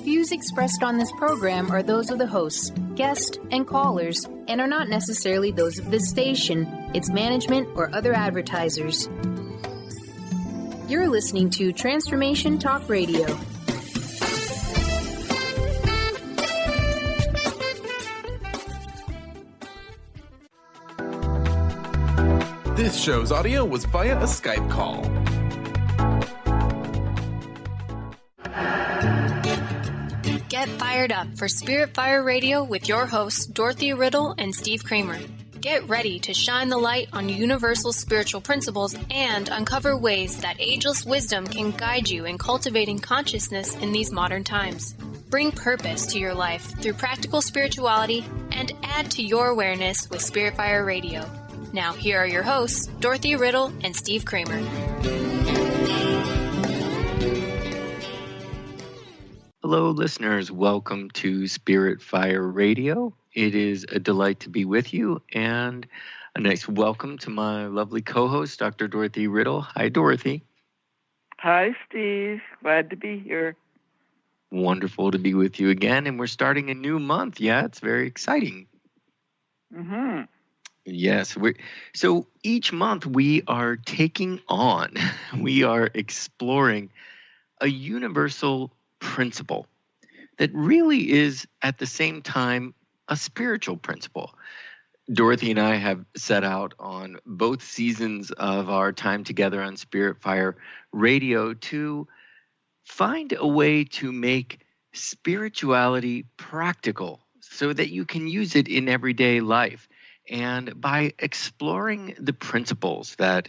views expressed on this program are those of the hosts, guests, and callers, and are not necessarily those of this station, its management, or other advertisers. You're listening to Transformation Talk Radio. This show's audio was via a Skype call. Get fired up for Spirit Fire Radio with your hosts, Dorothy, Riddle, and Steve Kramer. Get ready to shine the light on universal spiritual principles and uncover ways that ageless wisdom can guide you in cultivating consciousness in these modern times. Bring purpose to your life through practical spirituality and add to your awareness with Spirit Fire Radio. Now, here are your hosts, Dorothy, Riddle, and Steve Kramer. Hello, listeners. Welcome to Spirit Fire Radio. It is a delight to be with you, and a nice welcome to my lovely co-host, Dr. Dorothy Riddle. Hi, Dorothy. Hi, Steve. Glad to be here. Wonderful to be with you again, and we're starting a new month. Yeah, it's very exciting. Mm-hmm. Yes. So each month we are taking on, we are exploring a universal principle that really is at the same time a spiritual principle. Dorothy and I have set out on both seasons of our time together on Spirit Fire Radio to find a way to make spirituality practical so that you can use it in everyday life. And by exploring the principles that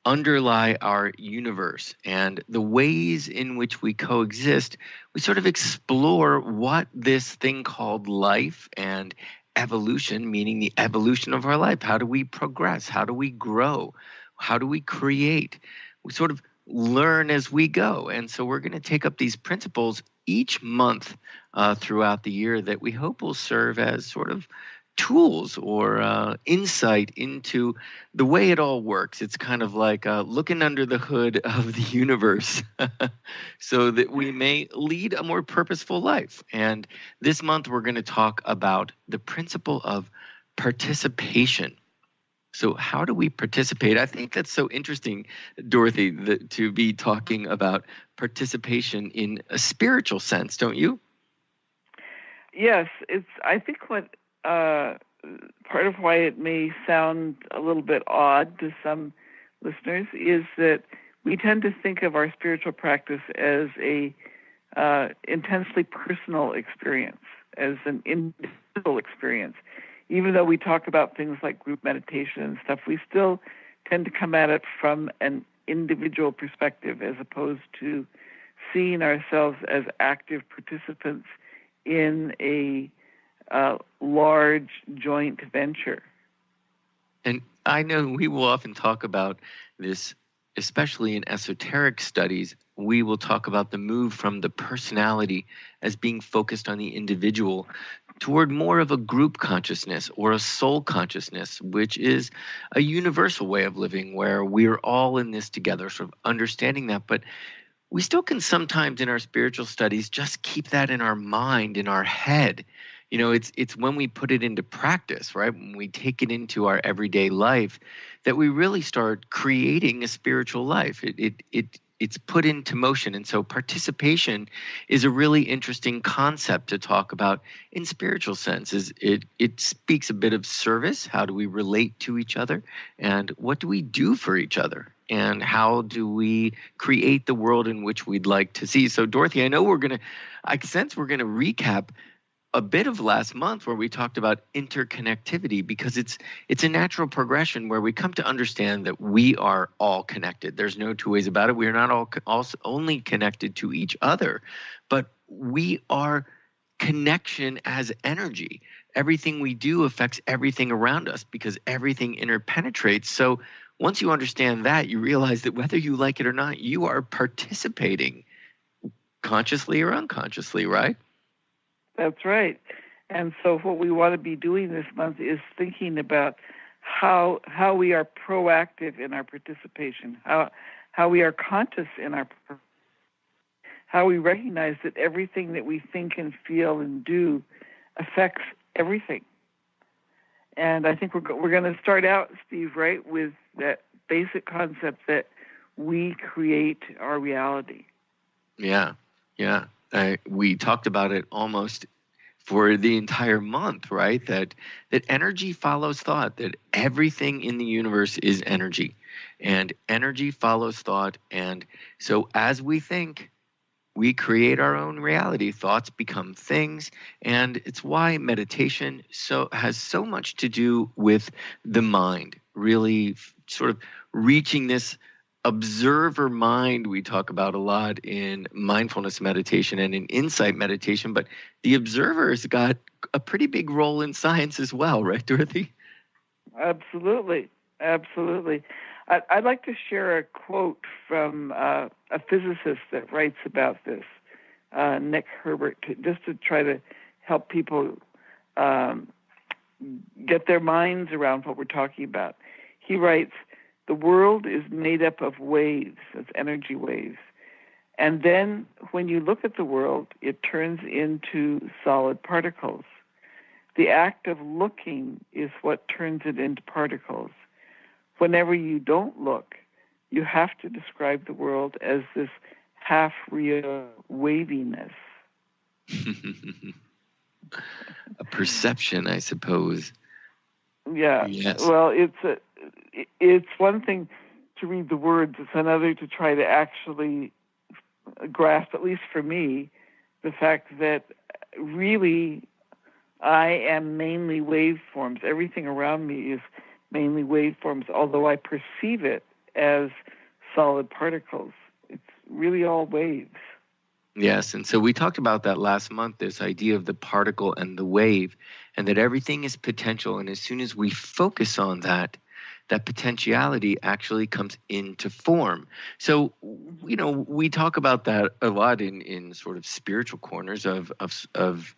underlie our universe and the ways in which we coexist, we sort of explore what this thing called life and evolution, meaning the evolution of our life. How do we progress? How do we grow? How do we create? We sort of learn as we go. And so we're going to take up these principles each month throughout the year that we hope will serve as sort of tools or insight into the way it all works. It's kind of like looking under the hood of the universe so that we may lead a more purposeful life. And this month we're going to talk about the principle of participation. So how do we participate? I think that's so interesting, Dorothy, to be talking about participation in a spiritual sense, don't you? Yes, I think what part of why it may sound a little bit odd to some listeners is that we tend to think of our spiritual practice as a intensely personal experience, as an individual experience. Even though we talk about things like group meditation and stuff, we still tend to come at it from an individual perspective as opposed to seeing ourselves as active participants in a large joint venture. And I know we will often talk about this, especially in esoteric studies. We will talk about the move from the personality as being focused on the individual toward more of a group consciousness or a soul consciousness, which is a universal way of living where we're all in this together, sort of understanding that. But we still can sometimes in our spiritual studies just keep that in our mind, in our head. You know, it's when we put it into practice, right? When we take it into our everyday life that we really start creating a spiritual life. It's put into motion. And so participation is a really interesting concept to talk about in spiritual sense. It speaks a bit of service. How do we relate to each other? And what do we do for each other? And how do we create the world in which we'd like to see? So Dorothy, I sense we're going to recap a bit of last month where we talked about interconnectivity, because it's a natural progression where we come to understand that we are all connected. There's no two ways about it. We are not all only connected to each other, but we are connection as energy. Everything we do affects everything around us because everything interpenetrates. So once you understand that, you realize that whether you like it or not, you are participating consciously or unconsciously, right? That's right. And so what we want to be doing this month is thinking about how we are proactive in our participation, how we are conscious in our how we recognize that everything that we think and feel and do affects everything. And I think we're going to start out, Steve, right, with that basic concept that we create our reality. Yeah. We talked about it almost for the entire month, right? That energy follows thought, that everything in the universe is energy, and energy follows thought. And so as we think, we create our own reality. Thoughts become things, and it's why meditation has so much to do with the mind, really sort of reaching this observer mind we talk about a lot in mindfulness meditation and in insight meditation, but the observer's got a pretty big role in science as well, right, Dorothy? Absolutely. I'd like to share a quote from a physicist that writes about this, Nick Herbert, just to try to help people get their minds around what we're talking about. He writes, "The world is made up of waves, of energy waves. And then when you look at the world, it turns into solid particles. The act of looking is what turns it into particles. Whenever you don't look, you have to describe the world as this half-real waviness." A perception, I suppose. Yeah. Yes. Well, it's one thing to read the words. It's another to try to actually grasp, at least for me, the fact that really I am mainly waveforms. Everything around me is mainly waveforms, although I perceive it as solid particles. It's really all waves. Yes, and so we talked about that last month, this idea of the particle and the wave, and that everything is potential. And as soon as we focus on that potentiality actually comes into form. So, we talk about that a lot in sort of spiritual corners of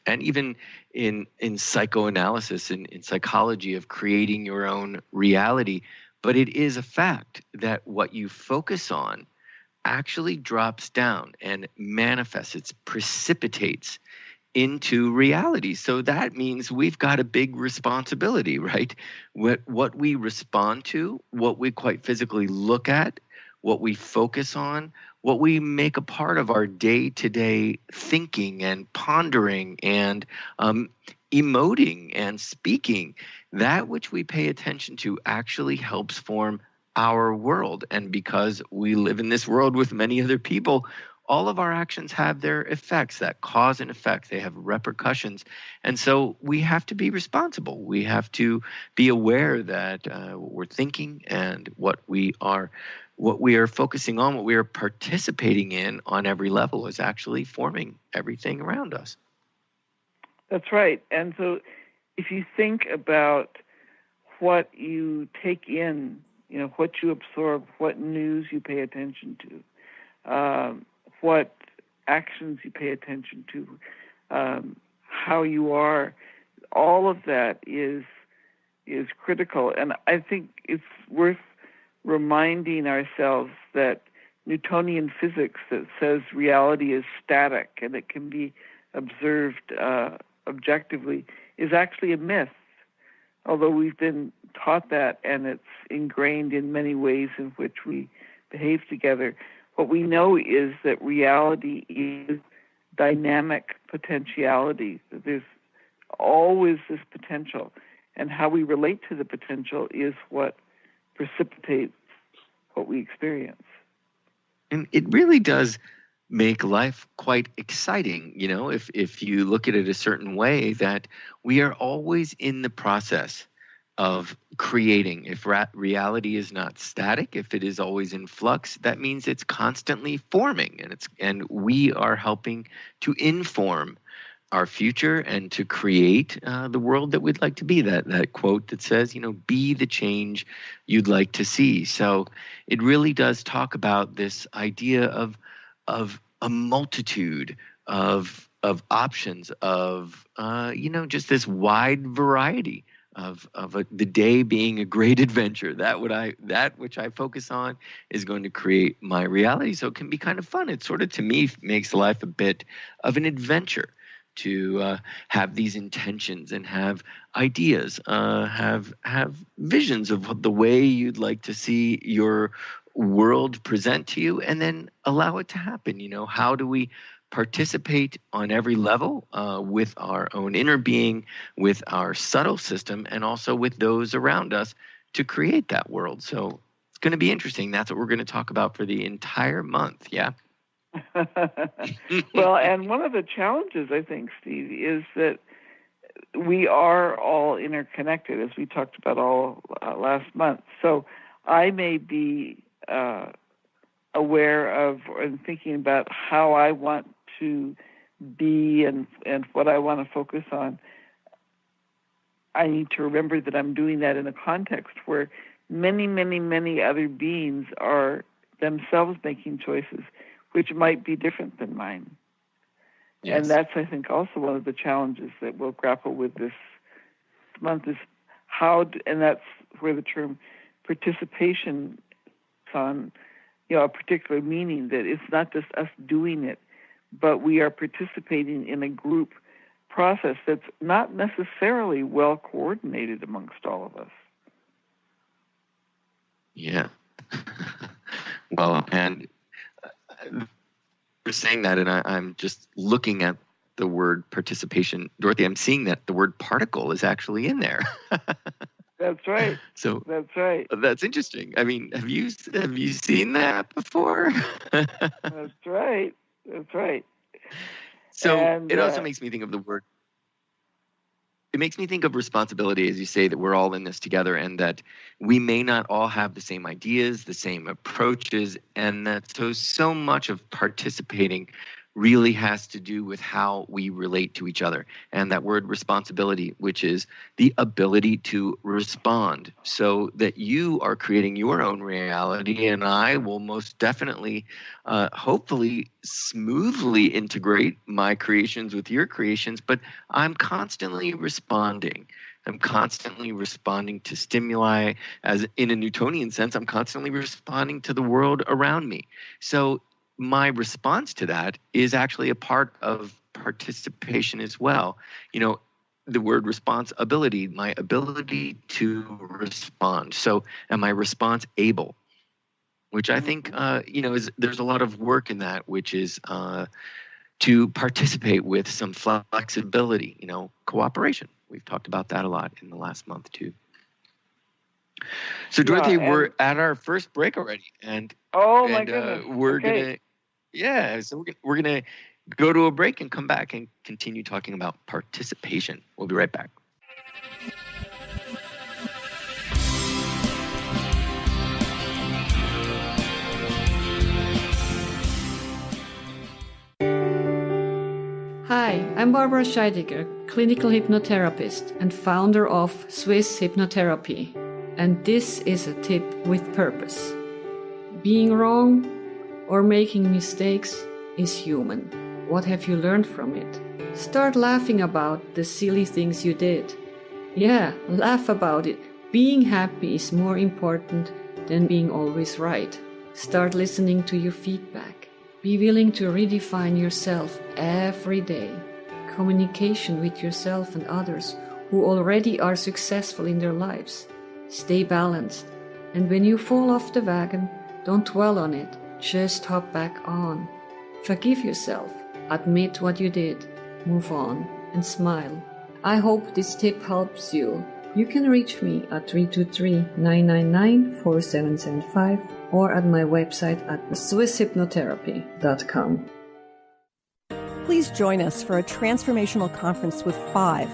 and even in psychoanalysis, in psychology, of creating your own reality. But it is a fact that what you focus on actually drops down and manifests, it precipitates into reality. So that means we've got a big responsibility, right? What we respond to, what we quite physically look at, what we focus on, what we make a part of our day-to-day thinking and pondering and emoting and speaking, that which we pay attention to actually helps form our world. And because we live in this world with many other people, all of our actions have their effects, that cause and effect. They have repercussions. And so we have to be responsible. We have to be aware that what we're thinking and what we are focusing on, what we are participating in on every level is actually forming everything around us. That's right. And so if you think about what you take in, what you absorb, what news you pay attention to, what actions you pay attention to, how you are, all of that is critical. And I think it's worth reminding ourselves that Newtonian physics that says reality is static and it can be observed objectively is actually a myth, although we've been taught that and it's ingrained in many ways in which we behave together. What we know is that reality is dynamic potentiality. There's always this potential, and how we relate to the potential is what precipitates what we experience. And it really does make life quite exciting, if you look at it a certain way, that we are always in the process of creating. If reality is not static, if it is always in flux, that means it's constantly forming, and we are helping to inform our future and to create the world that we'd like to be. That quote that says, be the change you'd like to see. So it really does talk about this idea of a multitude of options, of just this wide variety the day being a great adventure. That which I focus on is going to create my reality. So it can be kind of fun. It sort of, to me, makes life a bit of an adventure to have these intentions and have ideas, have visions of the way you'd like to see your world present to you, and then allow it to happen. How do we participate on every level with our own inner being, with our subtle system, and also with those around us to create that world? So it's going to be interesting. That's what we're going to talk about for the entire month. Yeah. Well, and one of the challenges, I think, Steve, is that we are all interconnected, as we talked about all last month. So I may be aware of and thinking about how I want to be and what I want to focus on. I need to remember that I'm doing that in a context where many, many, many other beings are themselves making choices which might be different than mine. Yes. And that's, I think, also one of the challenges that we'll grapple with this month is and that's where the term participation is on, a particular meaning, that it's not just us doing it, but we are participating in a group process that's not necessarily well coordinated amongst all of us. Yeah. Well, and you're saying that, and I'm just looking at the word participation. Dorothy, I'm seeing that the word particle is actually in there. That's right. So that's right. That's interesting. I mean, have you seen that before? That's right. That's right. So it also makes me think of the word. It makes me think of responsibility, as you say, that we're all in this together, and that we may not all have the same ideas, the same approaches, and that so much of participating really has to do with how we relate to each other. And that word responsibility, which is the ability to respond, so that you are creating your own reality, and I will most definitely, hopefully, smoothly integrate my creations with your creations, but I'm constantly responding. I'm constantly responding to stimuli. As in a Newtonian sense, I'm constantly responding to the world around me. So my response to that is actually a part of participation as well. The word responsibility, my ability to respond. So am my response able? Which I think, there's a lot of work in that, which is to participate with some flexibility, cooperation. We've talked about that a lot in the last month too. So Dorothy, we're at our first break already, and my goodness, we're gonna go to a break and come back and continue talking about participation. We'll be right back. Hi, I'm Barbara Scheidegger, clinical hypnotherapist and founder of Swiss Hypnotherapy. And this is a tip with purpose. Being wrong or making mistakes is human. What have you learned from it? Start laughing about the silly things you did. Yeah, laugh about it. Being happy is more important than being always right. Start listening to your feedback. Be willing to redefine yourself every day. Communication with yourself and others who already are successful in their lives. Stay balanced, and when you fall off the wagon, don't dwell on it, just hop back on. Forgive yourself, admit what you did, move on, and smile. I hope this tip helps you. You can reach me at 323-999-4775 or at my website at swisshypnotherapy.com. Please join us for a transformational conference with 5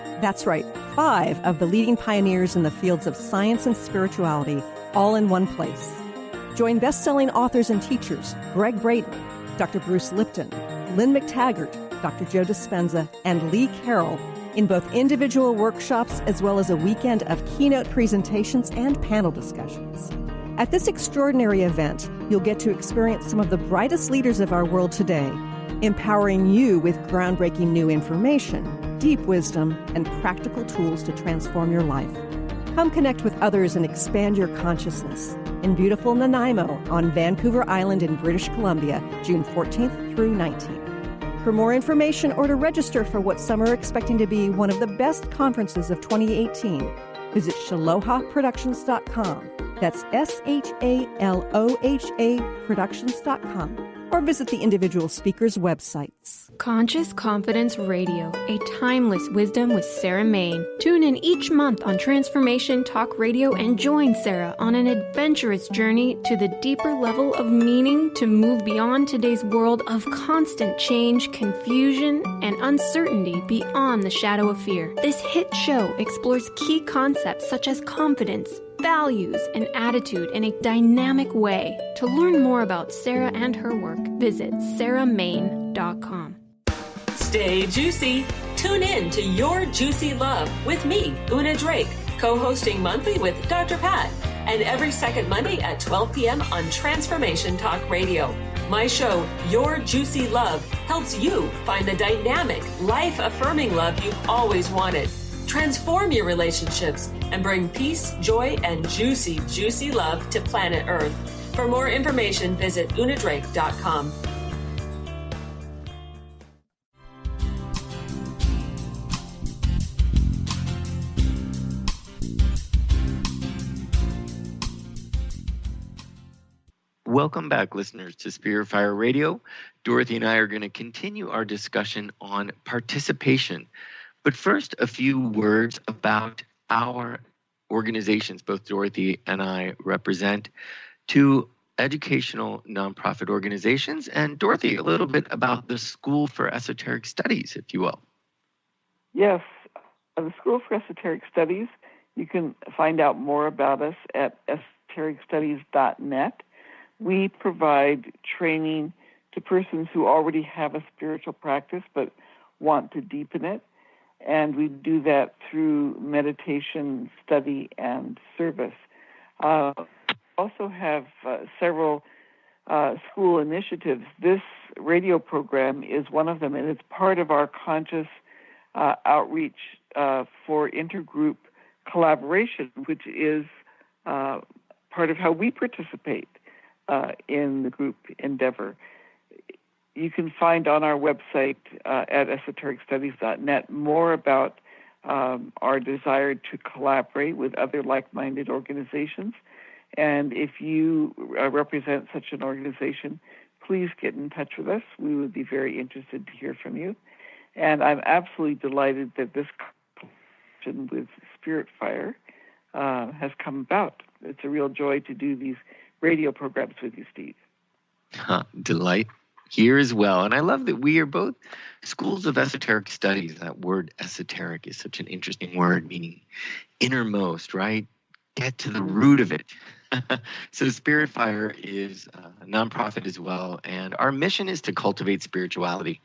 of the leading pioneers in the fields of science and spirituality, all in one place. Join best-selling authors and teachers Greg Braden, Dr. Bruce Lipton, Lynn McTaggart, Dr. Joe Dispenza, and Lee Carroll in both individual workshops as well as a weekend of keynote presentations and panel discussions. At this extraordinary event, you'll get to experience some of the brightest leaders of our world today, empowering you with groundbreaking new information deep wisdom, and practical tools to transform your life. Come connect with others and expand your consciousness in beautiful Nanaimo on Vancouver Island in British Columbia, June 14th through 19th. For more information or to register for what some are expecting to be one of the best conferences of 2018, visit shalohaproductions.com. That's SHALOHA Productions.com. Or visit the individual speakers' websites. Conscious Confidence Radio, a timeless wisdom with Sarah Main. Tune in each month on Transformation Talk Radio and join Sarah on an adventurous journey to the deeper level of meaning to move beyond today's world of constant change, confusion, and uncertainty beyond the shadow of fear. This hit show explores key concepts such as confidence, values, and attitude in a dynamic way. To learn more about Sarah and her work, visit sarahmain.com. Stay juicy. Tune in to Your Juicy Love with me, Una Drake, co-hosting monthly with Dr. Pat, and every second Monday at 12 p.m. on Transformation Talk Radio. My show, Your Juicy Love, helps you find the dynamic, life-affirming love you've always wanted. Transform your relationships and bring peace, joy, and juicy, juicy love to planet Earth. For more information, visit unadrake.com. Welcome back, listeners, to Spirit Fire Radio. Dorothy and I are going to continue our discussion on participation. But first, a few words about our organizations. Both Dorothy and I represent two educational nonprofit organizations. And Dorothy, a little bit about the School for Esoteric Studies, if you will. Yes, the School for Esoteric Studies, you can find out more about us at esotericstudies.net. We provide training to persons who already have a spiritual practice but want to deepen it. And we do that through meditation, study, and service. Also have several school initiatives. This radio program is one of them, and it's part of our conscious outreach for intergroup collaboration, which is part of how we participate in the group endeavor. You can find on our website at esotericstudies.net more about our desire to collaborate with other like-minded organizations. And if you represent such an organization, please get in touch with us. We would be very interested to hear from you. And I'm absolutely delighted that this collaboration with Spirit Fire has come about. It's a real joy to do these radio programs with you, Steve. Delight here as well. And I love that we are both schools of esoteric studies. That word esoteric is such an interesting word, meaning innermost, right? Get to the root of it. So Spirit Fire is a nonprofit as well. And our mission is to cultivate spirituality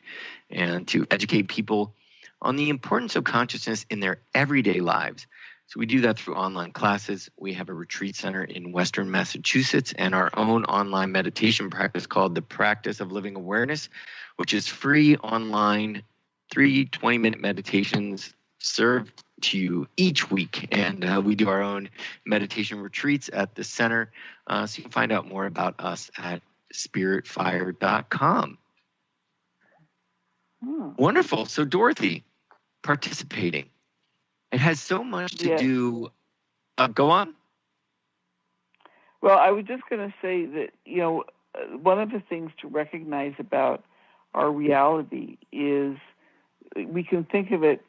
and to educate people on the importance of consciousness in their everyday lives. So we do that through online classes. We have a retreat center in Western Massachusetts and our own online meditation practice called the Practice of Living Awareness, which is free online, 3 20-minute meditations served to you each week. And we do our own meditation retreats at the center. So you can find out more about us at spiritfire.com. Wonderful. So Dorothy, participating. It has so much to do. Go on. Well, I was just going to say that, one of the things to recognize about our reality is we can think of it,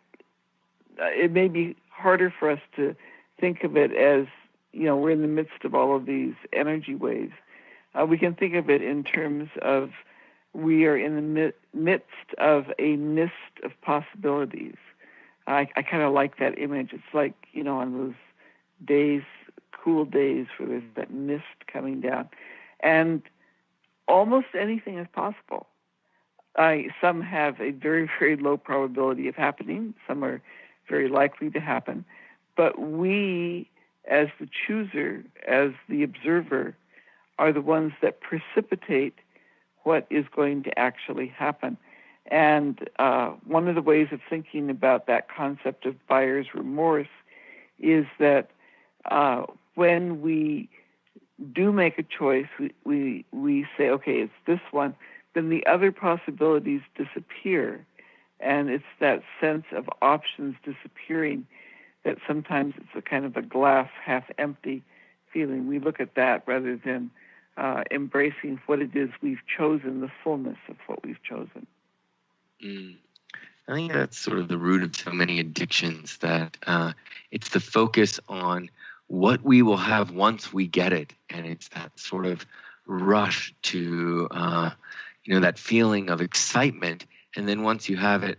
it may be harder for us to think of it as, we're in the midst of all of these energy waves. We can think of it in terms of we are in the midst of a mist of possibilities. I kind of like that image. It's like, on those days, cool days where there's that mist coming down. And almost anything is possible. Some have a very, very low probability of happening. Some are very likely to happen. But we, as the chooser, as the observer, are the ones that precipitate what is going to actually happen. And one of the ways of thinking about that concept of buyer's remorse is that when we do make a choice, we say, okay, it's this one, then the other possibilities disappear. And it's that sense of options disappearing that sometimes it's a kind of a glass half empty feeling. We look at that rather than embracing what it is we've chosen, the fullness of what we've chosen. I think that's sort of the root of so many addictions, that it's the focus on what we will have once we get it. And it's that sort of rush to, that feeling of excitement. And then once you have it,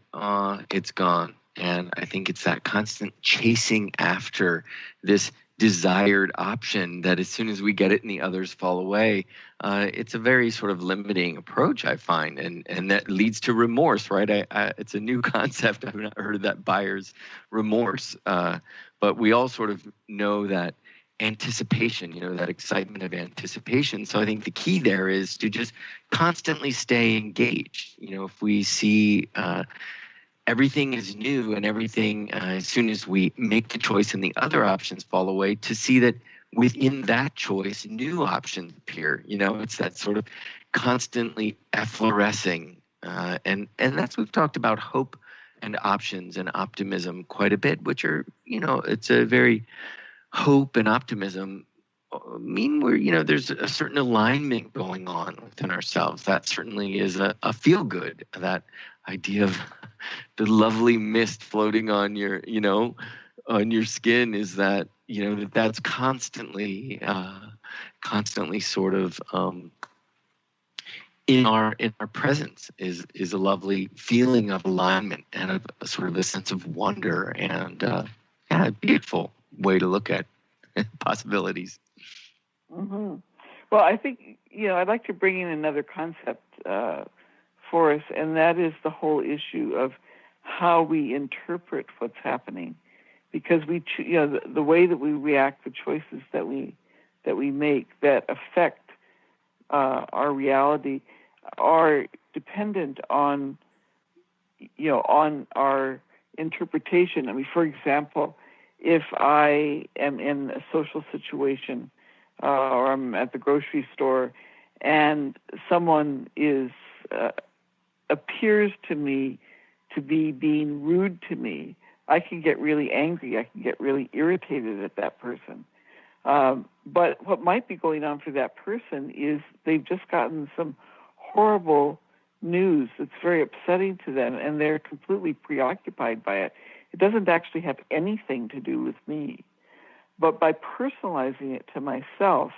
it's gone. And I think it's that constant chasing after this desired option that as soon as we get it and the others fall away, it's a very sort of limiting approach, I find. And that leads to remorse, right? It's a new concept. I've not heard of that, buyer's remorse. But we all sort of know that anticipation, that excitement of anticipation. So I think the key there is to just constantly stay engaged. If we see everything is new and everything, as soon as we make the choice and the other options fall away, to see that within that choice, new options appear. It's that sort of constantly efflorescing. And that's, we've talked about hope and options and optimism quite a bit, which are, it's a very hope and optimism mean where, there's a certain alignment going on within ourselves. That certainly is a feel good, that idea of the lovely mist floating on your, on your skin, is that, that's constantly sort of in our presence is a lovely feeling of alignment and a sort of a sense of wonder and a beautiful way to look at possibilities. Mm-hmm. Well, I think, I'd like to bring in another concept for us, and that is the whole issue of how we interpret what's happening, because the way that we react, the choices that we make that affect our reality are dependent on our interpretation. I mean, for example, if I am in a social situation or I'm at the grocery store and someone appears to me to be being rude to me, I can get really angry. I can get really irritated at that person. But what might be going on for that person is they've just gotten some horrible news that's very upsetting to them, and they're completely preoccupied by it. It doesn't actually have anything to do with me. But by personalizing it to myself,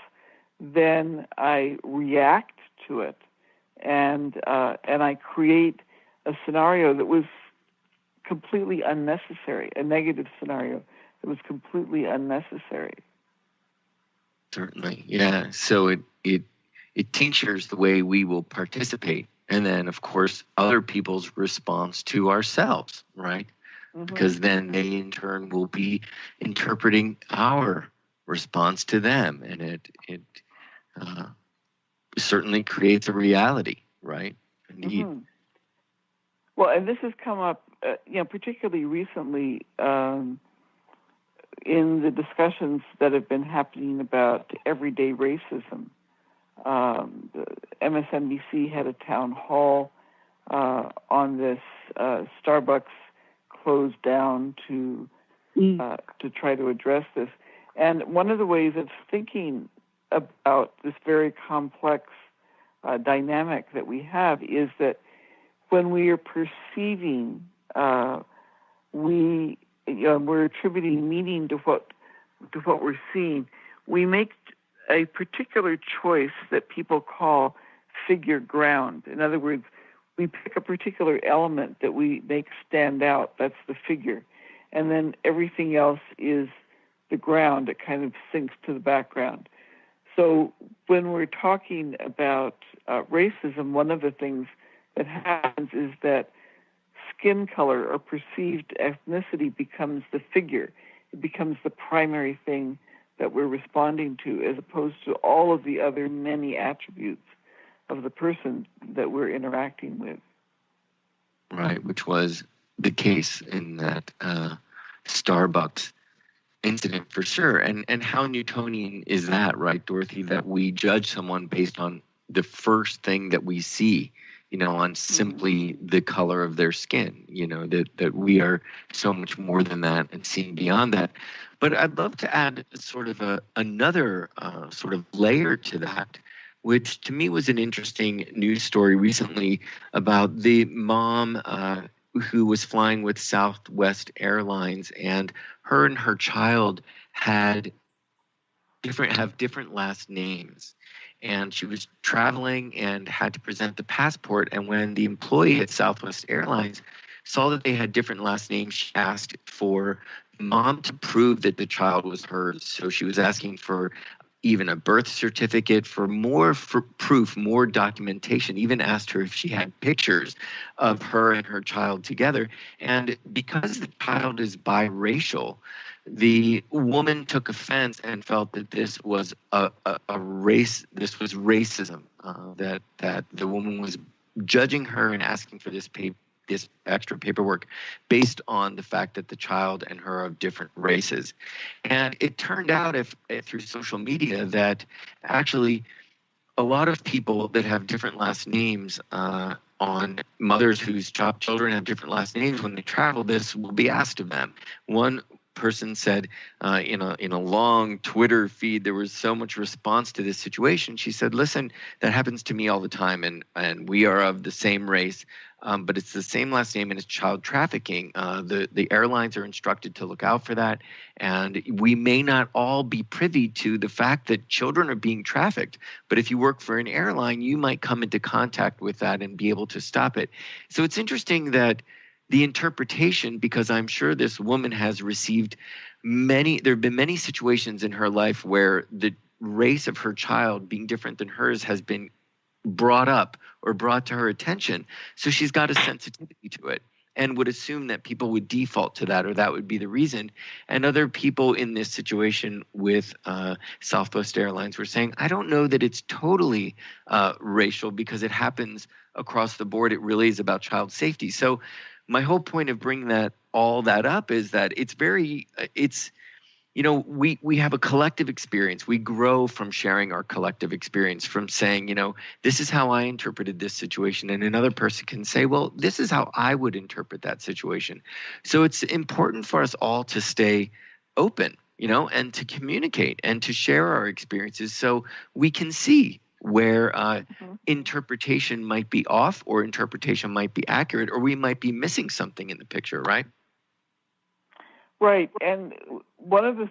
then I react to it, and I create a scenario that was completely unnecessary, a negative scenario that was completely unnecessary. Certainly, yeah. So it tinctures the way we will participate, and then of course other people's response to ourselves, right? Mm-hmm. Because then they in turn will be interpreting our response to them, and it certainly creates a reality, right? Indeed. Mm-hmm. Well, and this has come up, particularly recently in the discussions that have been happening about everyday racism. The MSNBC had a town hall on this. Starbucks closed down to try to address this. And one of the ways of thinking about this very complex dynamic that we have is that when we are perceiving, we're attributing meaning to what we're seeing. We make a particular choice that people call figure ground. In other words, we pick a particular element that we make stand out. That's the figure. And then everything else is the ground. It kind of sinks to the background. So when we're talking about racism, one of the things that happens is that skin color or perceived ethnicity becomes the figure. It becomes the primary thing that we're responding to, as opposed to all of the other many attributes of the person that we're interacting with. right, which was the case in that Starbucks incident for sure. And how Newtonian is that, right, Dorothy, that we judge someone based on the first thing that we see, on simply the color of their skin, that we are so much more than that and seeing beyond that. But I'd love to add sort of another sort of layer to that, which to me was an interesting news story recently about the mom who was flying with Southwest Airlines, and her child have different last names. And she was traveling and had to present the passport. And when the employee at Southwest Airlines saw that they had different last names, she asked for mom to prove that the child was hers. So she was asking for even a birth certificate, for proof, more documentation, even asked her if she had pictures of her and her child together. And because the child is biracial, the woman took offense and felt that this was this was racism, that the woman was judging her and asking for this extra paperwork based on the fact that the child and her are of different races. And it turned out through social media that actually a lot of people that have different last names on mothers whose children have different last names, when they travel, this will be asked of them. One person said in a long Twitter feed, there was so much response to this situation. She said, listen, that happens to me all the time, and we are of the same race, but it's the same last name and it's child trafficking. The airlines are instructed to look out for that, and we may not all be privy to the fact that children are being trafficked, but if you work for an airline, you might come into contact with that and be able to stop it. So it's interesting that the interpretation, because I'm sure this woman has received there have been many situations in her life where the race of her child being different than hers has been brought up or brought to her attention. So she's got a sensitivity to it and would assume that people would default to that, or that would be the reason. And other people in this situation with Southwest Airlines were saying, I don't know that it's totally racial, because it happens across the board. It really is about child safety. So my whole point of bringing all that up is that we have a collective experience. We grow from sharing our collective experience, from saying, this is how I interpreted this situation. And another person can say, well, this is how I would interpret that situation. So it's important for us all to stay open, and to communicate and to share our experiences so we can see where interpretation might be off, or interpretation might be accurate, or we might be missing something in the picture, right? Right. And one of the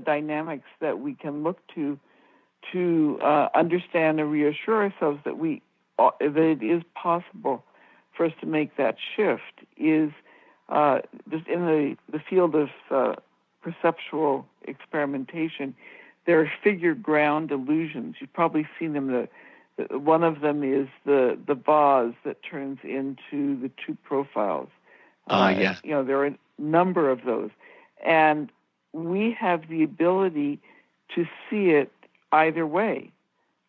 dynamics that we can look to understand and reassure ourselves that it is possible for us to make that shift is just in the field of perceptual experimentation. There are figure ground illusions. You've probably seen them. One of them is the vase that turns into the two profiles. Yeah. There are a number of those. And we have the ability to see it either way.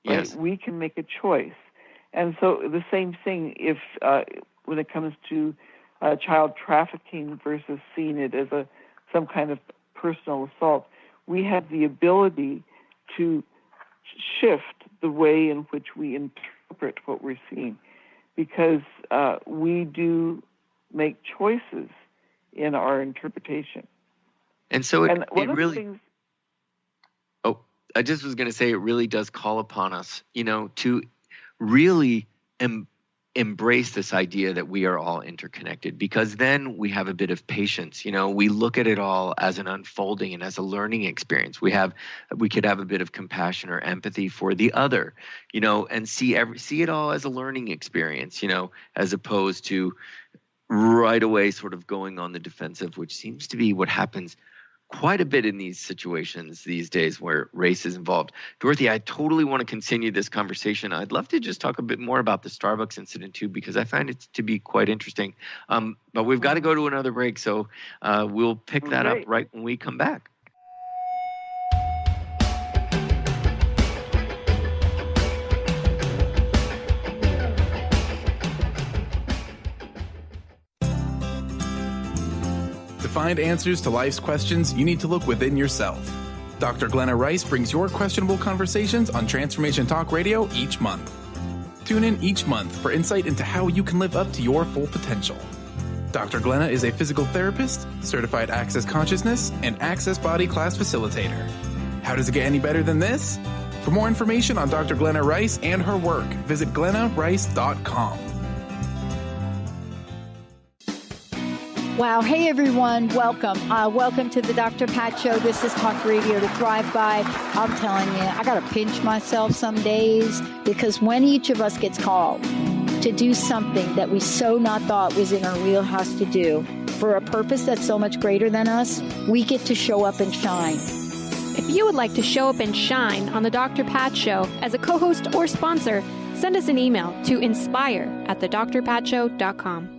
Right? Yes. We can make a choice. And so the same thing when it comes to child trafficking versus seeing it as some kind of personal assault, we have the ability to shift the way in which we interpret what we're seeing, because we do make choices in our interpretation. And so I just was going to say, it really does call upon us, to really embrace this idea that we are all interconnected, because then we have a bit of patience. We look at it all as an unfolding and as a learning experience. We could have a bit of compassion or empathy for the other, and see it all as a learning experience, as opposed to right away sort of going on the defensive, which seems to be what happens quite a bit in these situations these days where race is involved. Dorothy, I totally want to continue this conversation. I'd love to just talk a bit more about the Starbucks incident too, because I find it to be quite interesting. But we've got to go to another break, so we'll pick that up right when we come back. To find answers to life's questions, you need to look within yourself. Dr. Glenna Rice brings your questionable conversations on Transformation Talk Radio each month. Tune in each month for insight into how you can live up to your full potential. Dr. Glenna is a physical therapist, certified Access Consciousness, and Access Body Class facilitator. How does it get any better than this? For more information on Dr. Glenna Rice and her work, visit glennarice.com. Wow. Hey, everyone. Welcome. Welcome to the Dr. Pat Show. This is Talk Radio to Thrive By. I'm telling you, I got to pinch myself some days, because when each of us gets called to do something that we so not thought was in our wheelhouse to do for a purpose that's so much greater than us, we get to show up and shine. If you would like to show up and shine on the Dr. Pat Show as a co-host or sponsor, send us an email to inspire@thedrpatshow.com.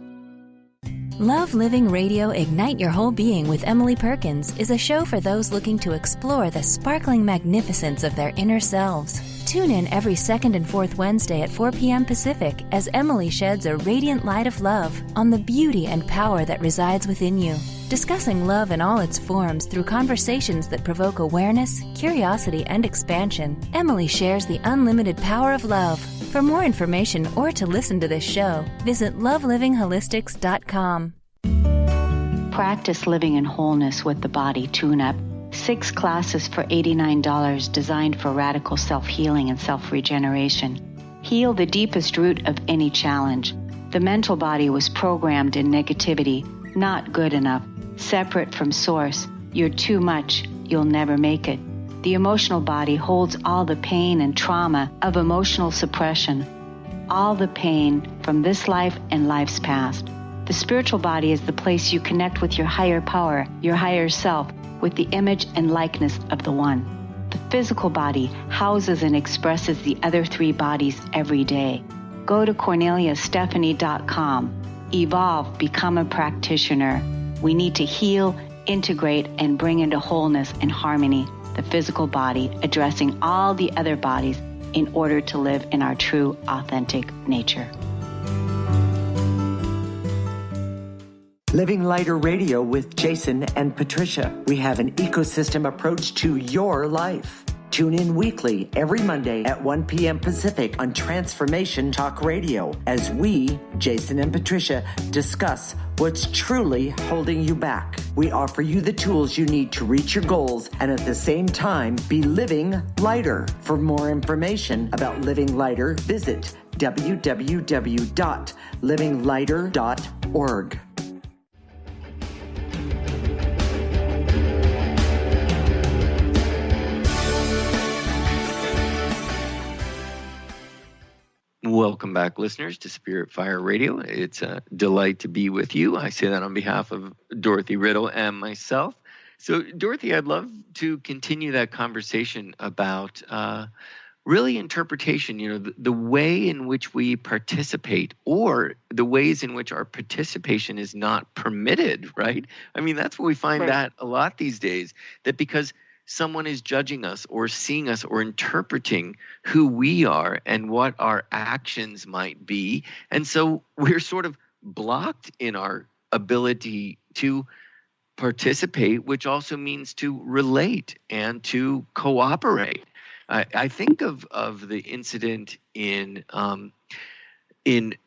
Love Living Radio Ignite Your Whole Being with Emily Perkins is a show for those looking to explore the sparkling magnificence of their inner selves. Tune in every second and fourth Wednesday at 4 p.m. Pacific as Emily sheds a radiant light of love on the beauty and power that resides within you. Discussing love in all its forms through conversations that provoke awareness, curiosity, and expansion, Emily shares the unlimited power of love. For more information or to listen to this show, visit lovelivingholistics.com. Practice living in wholeness with the body tune-up. 6 classes for $89 designed for radical self-healing and self-regeneration. Heal the deepest root of any challenge. The mental body was programmed in negativity, not good enough, separate from source. You're too much, you'll never make it. The emotional body holds all the pain and trauma of emotional suppression, all the pain from this life and life's past. The spiritual body is the place you connect with your higher power, your higher self, with the image and likeness of the One. The physical body houses and expresses the other 3 bodies every day. Go to CorneliaStephanie.com. Evolve, become a practitioner. We need to heal, integrate, and bring into wholeness and harmony the physical body, addressing all the other bodies in order to live in our true, authentic nature. Living Lighter Radio with Jason and Patricia. We have an ecosystem approach to your life. Tune in weekly every Monday at 1 p.m. Pacific on Transformation Talk Radio as we, Jason and Patricia, discuss what's truly holding you back. We offer you the tools you need to reach your goals and at the same time be living lighter. For more information about Living Lighter, visit www.livinglighter.org. Welcome back, listeners, to Spirit Fire Radio. It's a delight to be with you. I say that on behalf of Dorothy Riddle and myself. So, Dorothy, I'd love to continue that conversation about really interpretation, the way in which we participate or the ways in which our participation is not permitted, right? I mean, that's what we find that a lot these days, that because someone is judging us or seeing us or interpreting who we are and what our actions might be. And so we're sort of blocked in our ability to participate, which also means to relate and to cooperate. I think of the incident in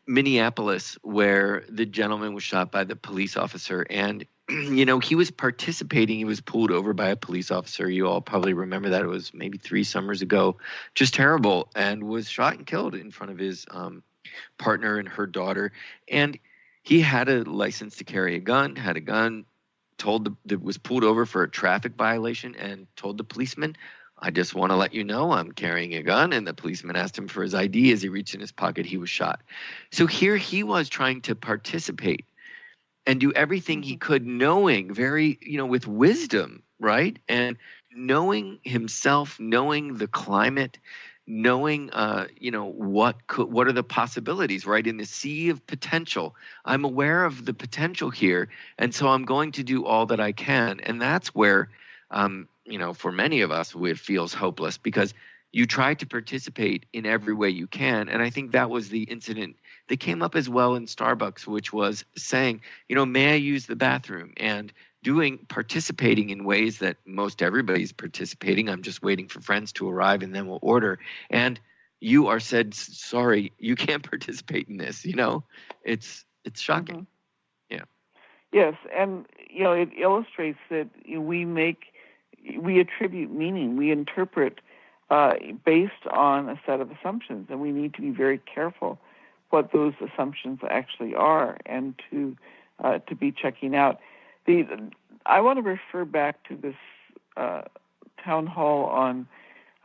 Minneapolis where the gentleman was shot by the police officer, and he was participating. He was pulled over by a police officer. You all probably remember that. It was maybe 3 summers ago. Just terrible. And was shot and killed in front of his partner and her daughter. And he had a license to carry a gun, had a gun, was pulled over for a traffic violation and told the policeman, "I just want to let you know I'm carrying a gun." And the policeman asked him for his ID. As he reached in his pocket, he was shot. So here he was trying to participate and do everything he could, knowing very, with wisdom, right? And knowing himself, knowing the climate, knowing, what are the possibilities, right? In the sea of potential, I'm aware of the potential here, and so I'm going to do all that I can. And that's where, for many of us, it feels hopeless because you try to participate in every way you can. And I think that was the incident they came up as well in Starbucks, which was saying, may I use the bathroom? And participating in ways that most everybody's participating. I'm just waiting for friends to arrive and then we'll order. And you are said, sorry, you can't participate in this. It's shocking. Mm-hmm. Yeah. Yes. And, it illustrates that we attribute meaning. We interpret based on a set of assumptions, and we need to be very careful what those assumptions actually are and to be checking out. I want to refer back to this town hall on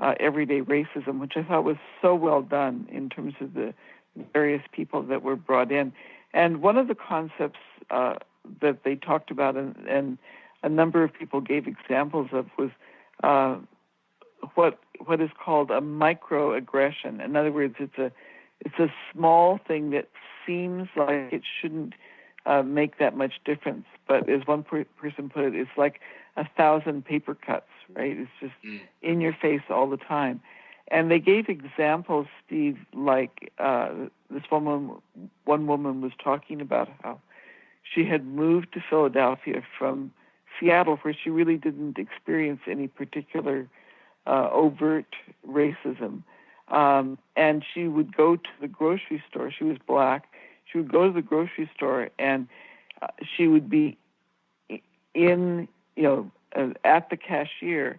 everyday racism, which I thought was so well done in terms of the various people that were brought in. And one of the concepts that they talked about and a number of people gave examples of was what is called a microaggression. In other words, it's a small thing that seems like it shouldn't make that much difference, but as one person put it, it's like 1,000 paper cuts, right? It's just in your face all the time. And they gave examples, Steve, like one woman was talking about how she had moved to Philadelphia from Seattle, where she really didn't experience any particular overt racism. And she would go to the grocery store. She was black. She would go to the grocery store, and she would be at the cashier.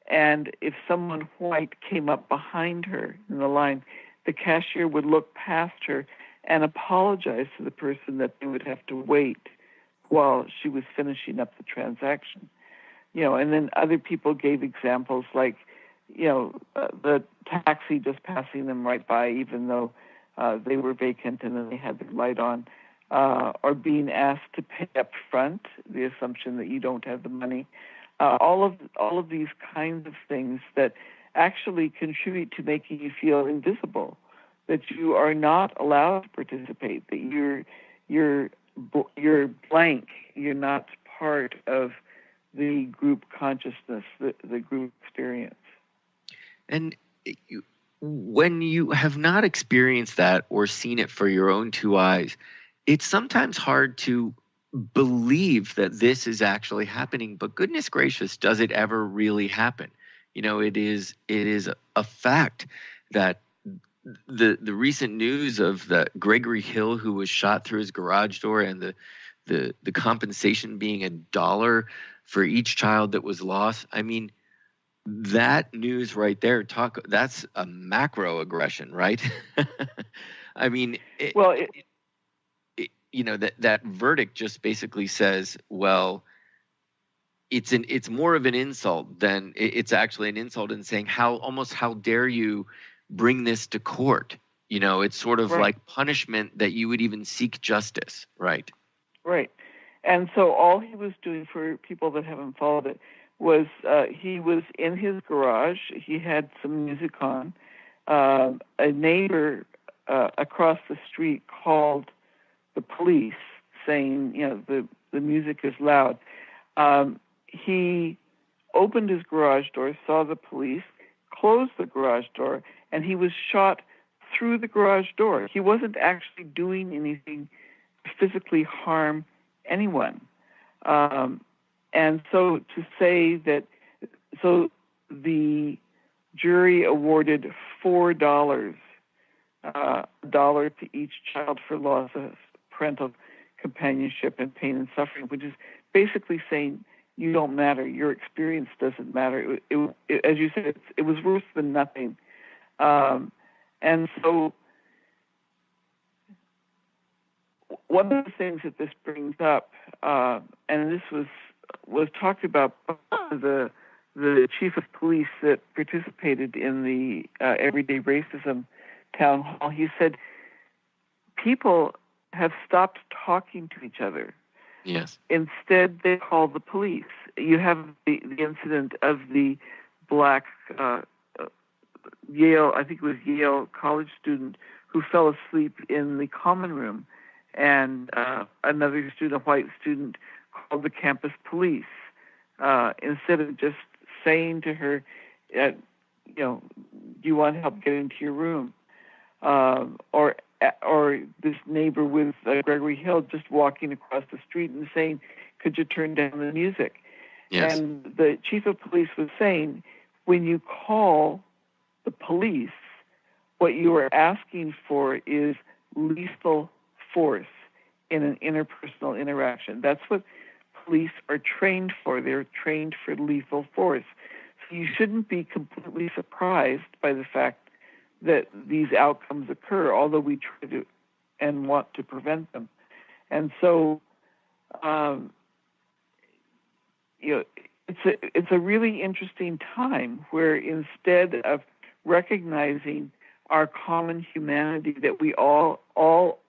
And if someone white came up behind her in the line, the cashier would look past her and apologize to the person that they would have to wait while she was finishing up the transaction. And then other people gave examples like, the taxi just passing them right by, even though they were vacant and then they had the light on, or being asked to pay up front, the assumption that you don't have the money. All of these kinds of things that actually contribute to making you feel invisible, that you are not allowed to participate, that you're blank, you're not part of the group consciousness, the group experience. And when you have not experienced that or seen it for your own two eyes, it's sometimes hard to believe that this is actually happening. But goodness gracious, does it ever really happen? It is a fact that the recent news of the Gregory Hill, who was shot through his garage door, and the compensation being $1 for each child that was lost. I mean, that news right there, that's a macro aggression, right? I mean, that verdict just basically says, well, it's more of an insult than it's actually an insult in saying how dare you bring this to court? It's sort of like punishment that you would even seek justice, right? Right. And so all he was doing, for people that haven't followed it, was he was in his garage. He had some music on. A neighbor across the street called the police, saying, the music is loud. He opened his garage door, saw the police, closed the garage door, and he was shot through the garage door. He wasn't actually doing anything to physically harm anyone. And so to say that, so the jury awarded $4, $1 to each child for loss of parental companionship and pain and suffering, which is basically saying you don't matter, your experience doesn't matter. It, as you said, it was worse than nothing. And so one of the things that this brings up, and this was talked about by the chief of police that participated in the Everyday Racism town hall, he said, people have stopped talking to each other. Yes. Instead, they call the police. You have the incident of the black Yale, I think it was Yale college student, who fell asleep in the common room, and another student, a white student, called the campus police instead of just saying to her, do you want help getting to your room? Or or this neighbor with Gregory Hill just walking across the street and saying, "Could you turn down the music?" Yes. And the chief of police was saying, when you call the police, what you are asking for is lethal force in an interpersonal interaction. That's what police are trained for. They're trained for lethal force. So you shouldn't be completely surprised by the fact that these outcomes occur, although we try to and want to prevent them. And so, it's a really interesting time where instead of recognizing our common humanity, that we all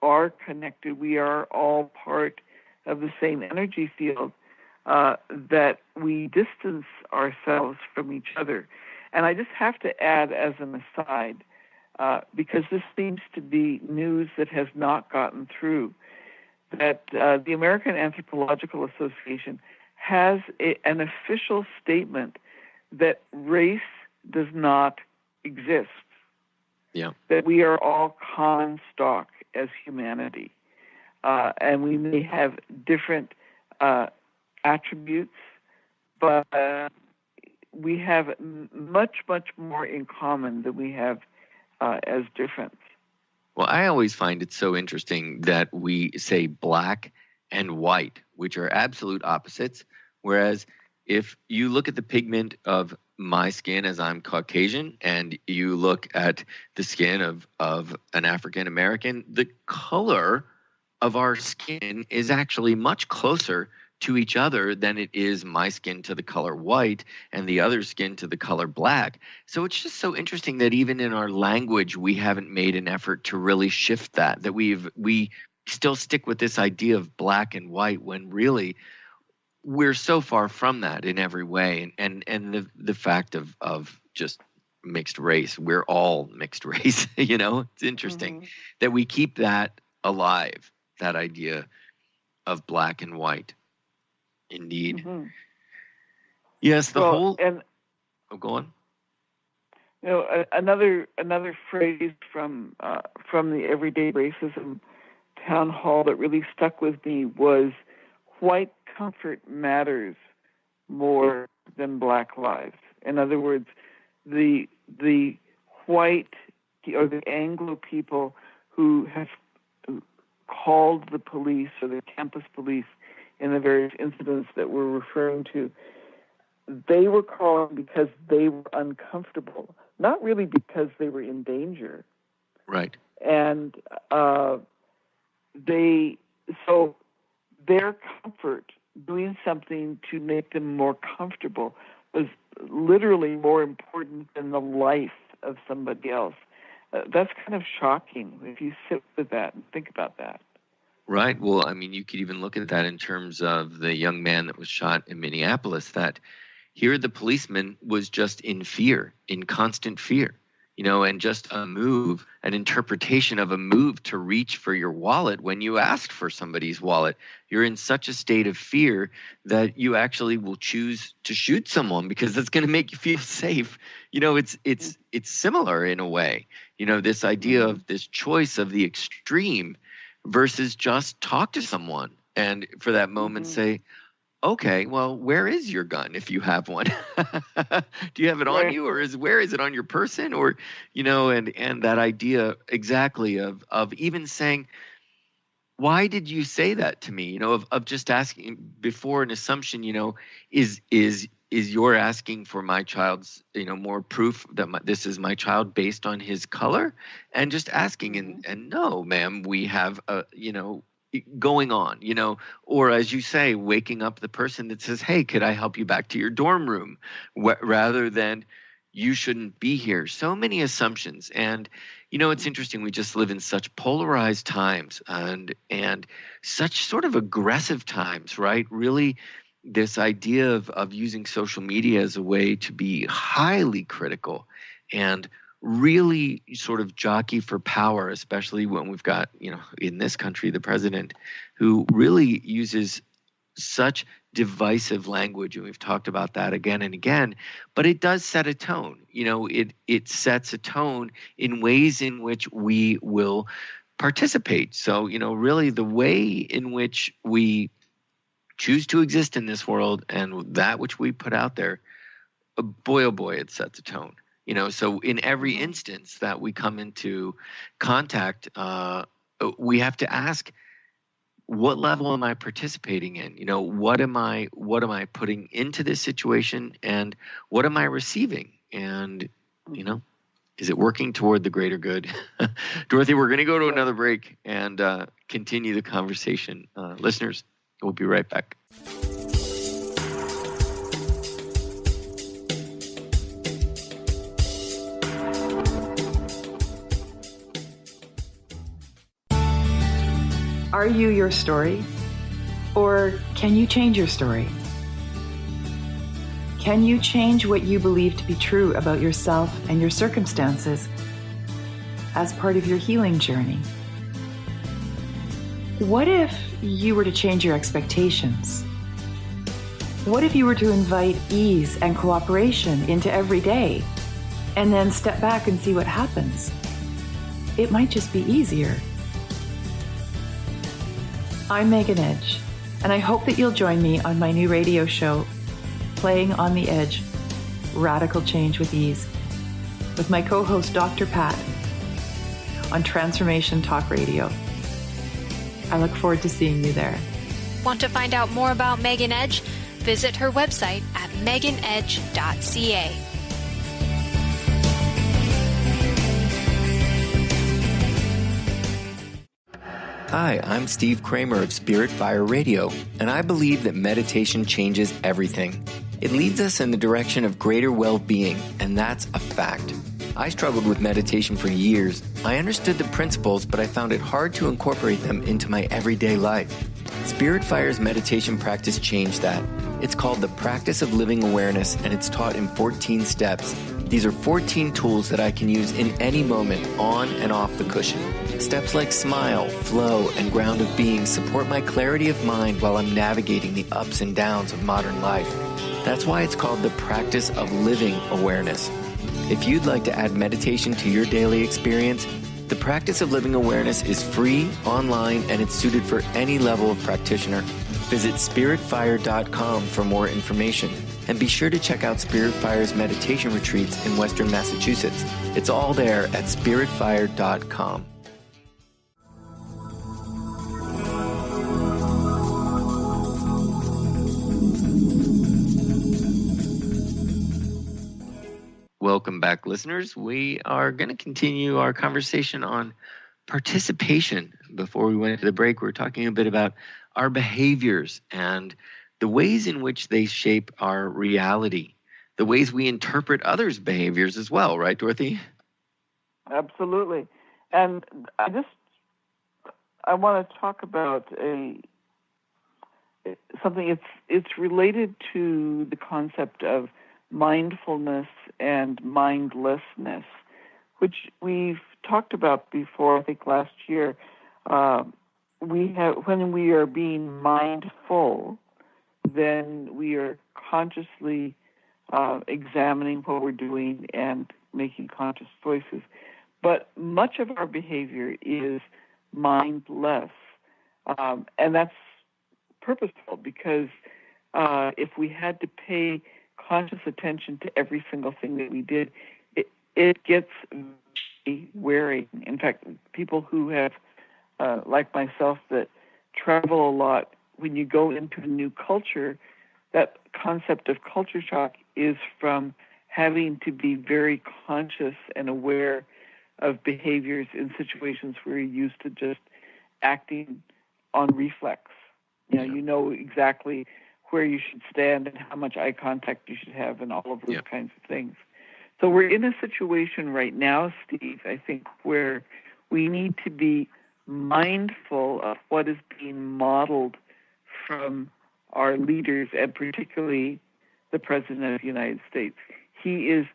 are connected, we are all part of the same energy field, that we distance ourselves from each other. And I just have to add as an aside, because this seems to be news that has not gotten through, that the American Anthropological Association has an official statement that race does not exist. Yeah. That we are all common stock as humanity. And we may have different attributes, but we have much, much more in common than we have as difference. Well, I always find it so interesting that we say black and white, which are absolute opposites, whereas if you look at the pigment of my skin as I'm Caucasian and you look at the skin of an African American, the color of our skin is actually much closer to each other than it is my skin to the color white and the other skin to the color black. So it's just so interesting that even in our language we haven't made an effort to really shift that we still stick with this idea of black and white when really we're so far from that in every way. And the fact of just mixed race, we're all mixed race, it's interesting that we keep that alive, that idea of black and white. Indeed. Mm-hmm. Yes, go on. Another phrase from the Everyday Racism town hall that really stuck with me was, white comfort matters more than black lives. In other words, the white or the Anglo people who have called the police or the campus police in the various incidents that we're referring to, they were calling because they were uncomfortable, not really because they were in danger. Right. And their comfort, doing something to make them more comfortable, was literally more important than the life of somebody else. That's kind of shocking if you sit with that and think about that. Right. Well, I mean, you could even look at that in terms of the young man that was shot in Minneapolis, that here the policeman was just in fear, in constant fear, and just an interpretation of a move to reach for your wallet when you asked for somebody's wallet. You're in such a state of fear that you actually will choose to shoot someone because that's going to make you feel safe. It's similar in a way, this idea of this choice of the extreme versus just talk to someone and for that moment say, okay, well, where is your gun if you have one? Do you have it on you, or where is it on your person? Or, and that idea exactly of even saying, why did you say that to me? Of just asking before an assumption, is you're asking for my child's, more proof that this is my child based on his color, and just asking and no, ma'am, we have going on, or as you say, waking up the person that says, hey, could I help you back to your dorm room, rather than you shouldn't be here. So many assumptions. And, it's interesting. We just live in such polarized times and such sort of aggressive times, right? Really, this idea of using social media as a way to be highly critical and really sort of jockey for power, especially when we've got, in this country, the president who really uses such divisive language. And we've talked about that again and again, but it does set a tone. It sets a tone in ways in which we will participate. So, really the way in which we choose to exist in this world and that which we put out there, boy, oh boy, it sets a tone. So in every instance that we come into contact, we have to ask, what level am I participating in? What am I putting into this situation, and what am I receiving? And, is it working toward the greater good? Dorothy, we're going to go to another break and continue the conversation. Listeners, we'll be right back. Are you your story? Or can you change your story? Can you change what you believe to be true about yourself and your circumstances as part of your healing journey? What if you were to change your expectations? What if you were to invite ease and cooperation into every day and then step back and see what happens? It might just be easier. I'm Megan Edge, and I hope that you'll join me on my new radio show, Playing on the Edge, Radical Change with Ease, with my co-host Dr. Pat on Transformation Talk Radio. I look forward to seeing you there. Want to find out more about Megan Edge? Visit her website at meganedge.ca. Hi, I'm Steve Kramer of Spirit Fire Radio, and I believe that meditation changes everything. It leads us in the direction of greater well-being, and that's a fact. I struggled with meditation for years. I understood the principles, but I found it hard to incorporate them into my everyday life. Spirit Fire's meditation practice changed that. It's called the Practice of Living Awareness, and it's taught in 14 steps. These are 14 tools that I can use in any moment, on and off the cushion. Steps like smile, flow, and ground of being support my clarity of mind while I'm navigating the ups and downs of modern life. That's why it's called the Practice of Living Awareness. If you'd like to add meditation to your daily experience, the Practice of Living Awareness is free, online, and it's suited for any level of practitioner. Visit spiritfire.com for more information. And be sure to check out Spirit Fire's meditation retreats in Western Massachusetts. It's all there at spiritfire.com. Welcome back, listeners. We are going to continue our conversation on participation. Before we went to the break, we were talking a bit about our behaviors and the ways in which they shape our reality, the ways we interpret others' behaviors as well, right, Dorothy? Absolutely. And I want to talk about something. It's related to the concept of mindfulness and mindlessness, which we've talked about before. I think last year, when we are being mindful, then we are consciously examining what we're doing and making conscious choices. But much of our behavior is mindless, and that's purposeful because if we had to pay conscious attention to every single thing that we did, it gets very wearing. In fact, people who have, like myself, that travel a lot, when you go into a new culture, that concept of culture shock is from having to be very conscious and aware of behaviors in situations where you're used to just acting on reflex. You know exactly where you should stand and how much eye contact you should have and all of those kinds of things. So we're in a situation right now, Steve, I think, where we need to be mindful of what is being modeled from our leaders, and particularly the President of the United States. He is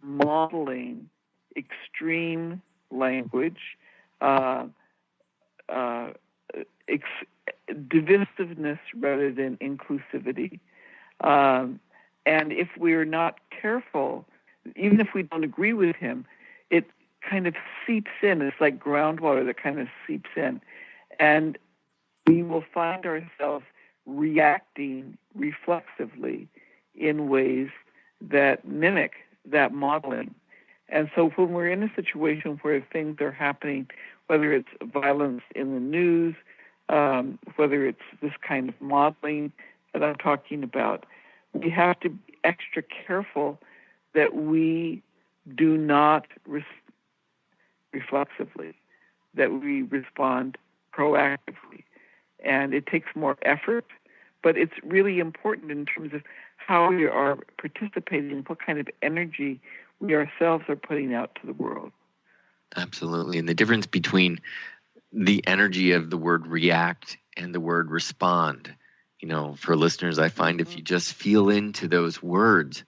modeling extreme language, divisiveness rather than inclusivity. And if we're not careful, even if we don't agree with him, it kind of seeps in. It's like groundwater that kind of seeps in. And we will find ourselves reacting reflexively in ways that mimic that modeling. And so when we're in a situation where things are happening, whether it's violence in the news, whether it's this kind of modeling that I'm talking about, we have to be extra careful that we do not reflexively, that we respond proactively. And it takes more effort, but it's really important in terms of how we are participating, what kind of energy we ourselves are putting out to the world. Absolutely. And the difference between the energy of the word react and the word respond, for listeners, I find if you just feel into those words,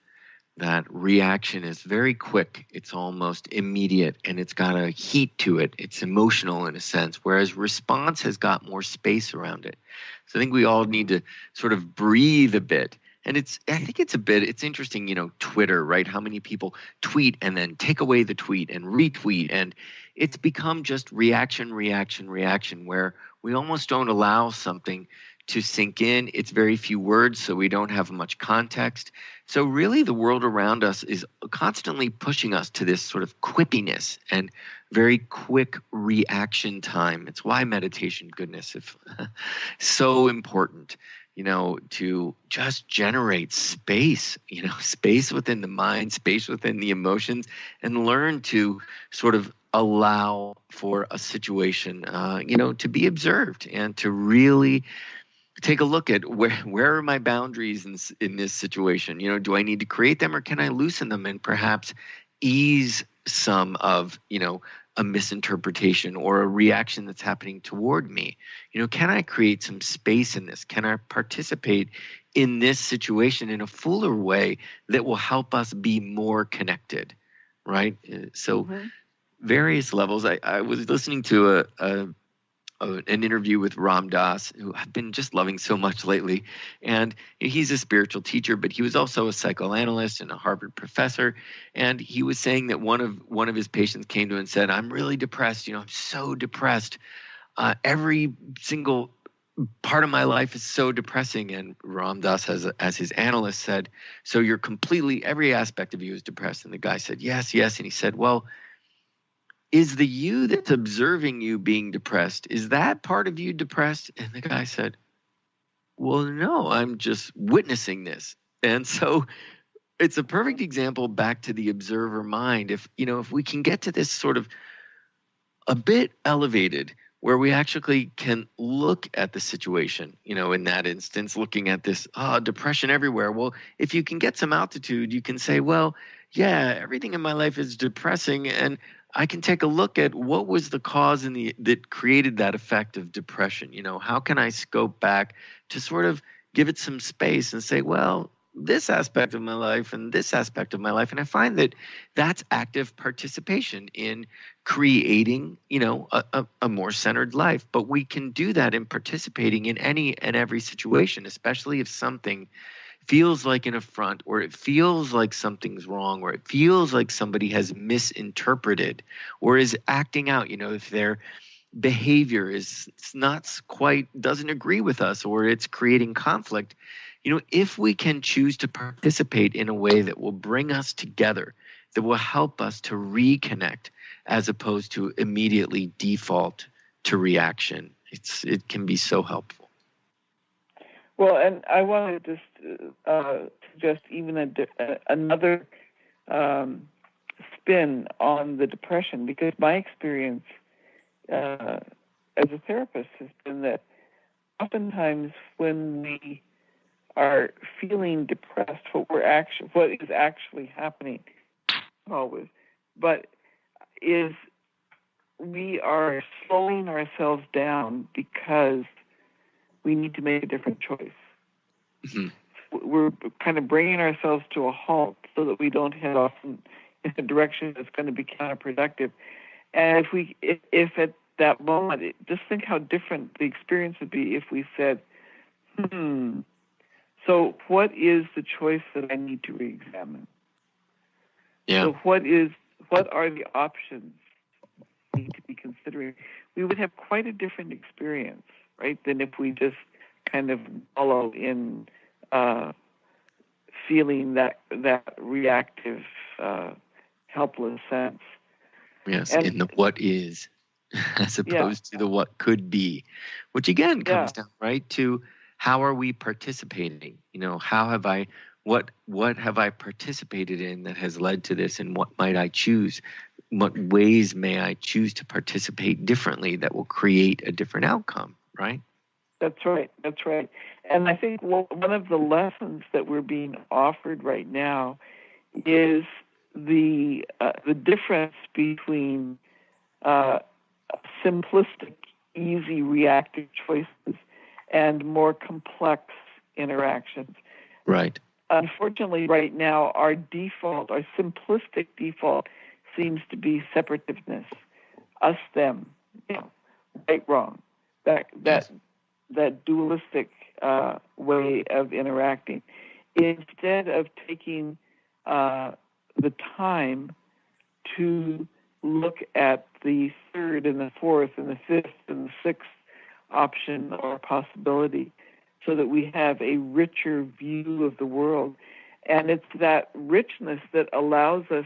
that reaction is very quick. It's almost immediate, and it's got a heat to it. It's emotional in a sense, whereas response has got more space around it. So I think we all need to sort of breathe a bit. And I think it's interesting, Twitter, right? How many people tweet and then take away the tweet and retweet. And it's become just reaction, where we almost don't allow something to sink in. It's very few words, so we don't have much context. So really the world around us is constantly pushing us to this sort of quippiness and very quick reaction time. It's why meditation, goodness, is so important, to just generate space, space within the mind, space within the emotions, and learn to sort of allow for a situation, to be observed and to really take a look at where are my boundaries in this situation? Do I need to create them, or can I loosen them and perhaps ease some of, a misinterpretation or a reaction that's happening toward me? Can I create some space in this? Can I participate in this situation in a fuller way that will help us be more connected, right? So various levels. I was listening to an interview with Ram Dass, who I've been just loving so much lately. And he's a spiritual teacher, but he was also a psychoanalyst and a Harvard professor. And he was saying that one of his patients came to him and said, "I'm really depressed. I'm so depressed. Every single part of my life is so depressing." And Ram Dass, as his analyst, said, "So you're completely, every aspect of you is depressed?" And the guy said, yes. And he said, "Well, is the you that's observing you being depressed, is that part of you depressed?" And the guy said, "Well, no, I'm just witnessing this." And so it's a perfect example back to the observer mind. If we can get to this sort of a bit elevated, where we actually can look at the situation, in that instance, looking at this depression everywhere. Well, if you can get some altitude, you can say, well, yeah, everything in my life is depressing, and I can take a look at what was the cause that created that effect of depression. How can I scope back to sort of give it some space and say, well, this aspect of my life and this aspect of my life. And I find that that's active participation in creating, a more centered life. But we can do that in participating in any and every situation, especially if something feels like an affront, or it feels like something's wrong, or it feels like somebody has misinterpreted or is acting out, if their behavior doesn't agree with us, or it's creating conflict. If we can choose to participate in a way that will bring us together, that will help us to reconnect as opposed to immediately default to reaction, it can be so helpful. Well, and I want to just suggest even another spin on the depression, because my experience as a therapist has been that oftentimes when we are feeling depressed, what is actually happening, not always, but is we are slowing ourselves down because we need to make a different choice. Mm-hmm. We're kind of bringing ourselves to a halt so that we don't head off in a direction that's going to be counterproductive. And if at that moment, just think how different the experience would be if we said, so what is the choice that I need to re-examine? Yeah. So what are the options need to be considering, we would have quite a different experience, right, than if we just kind of wallow in feeling that reactive, helpless sense. Yes, in the what is, as opposed to the what could be, which again comes down right to how are we participating? How have I, what have I participated in that has led to this, and what might I choose? What ways may I choose to participate differently that will create a different outcome, right? That's right. And I think one of the lessons that we're being offered right now is the difference between simplistic, easy, reactive choices and more complex interactions. Right. Unfortunately, right now, our simplistic default seems to be separativeness, us, them, right, wrong, that dualistic way of interacting, instead of taking the time to look at the third and the fourth and the fifth and the sixth option or possibility, so that we have a richer view of the world. And it's that richness that allows us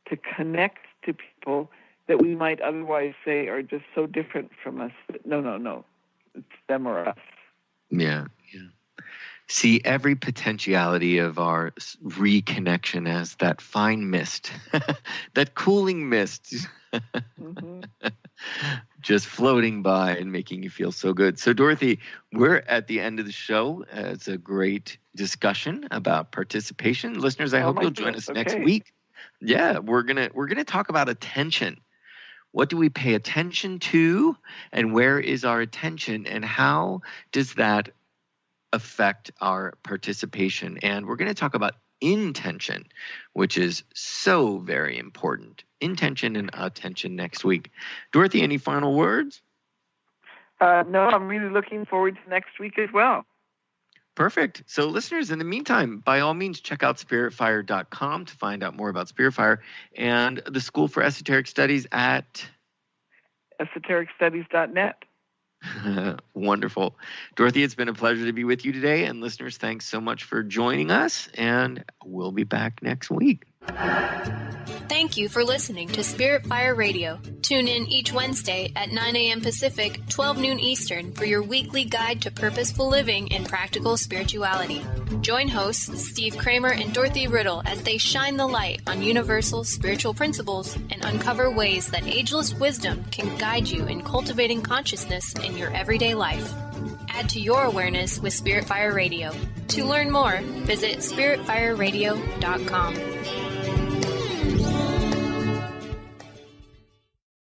to connect to people that we might otherwise say are just so different from us. No, it's them or us. Yeah. See every potentiality of our reconnection as that fine mist, that cooling mist, just floating by and making you feel so good. So, Dorothy, we're at the end of the show. It's a great discussion about participation. Listeners, I hope you'll join us next week. Yeah, we're gonna talk about attention. What do we pay attention to, and where is our attention, and how does that affect our participation? And we're going to talk about intention, which is so very important. Intention and attention next week. Dorothy, any final words? No, I'm really looking forward to next week as well. Perfect. So listeners, in the meantime, by all means, check out spiritfire.com to find out more about Spiritfire, and the School for Esoteric Studies at esotericstudies.net. Wonderful. Dorothy, it's been a pleasure to be with you today. And listeners, thanks so much for joining us. And we'll be back next week. Thank you for listening to Spirit Fire Radio. Tune in each Wednesday at 9 a.m. Pacific, 12 noon Eastern for your weekly guide to purposeful living and practical spirituality. Join hosts Steve Kramer and Dorothy Riddle as they shine the light on universal spiritual principles and uncover ways that ageless wisdom can guide you in cultivating consciousness in your everyday life. Add to your awareness with Spirit Fire Radio. To learn more, visit spiritfireradio.com.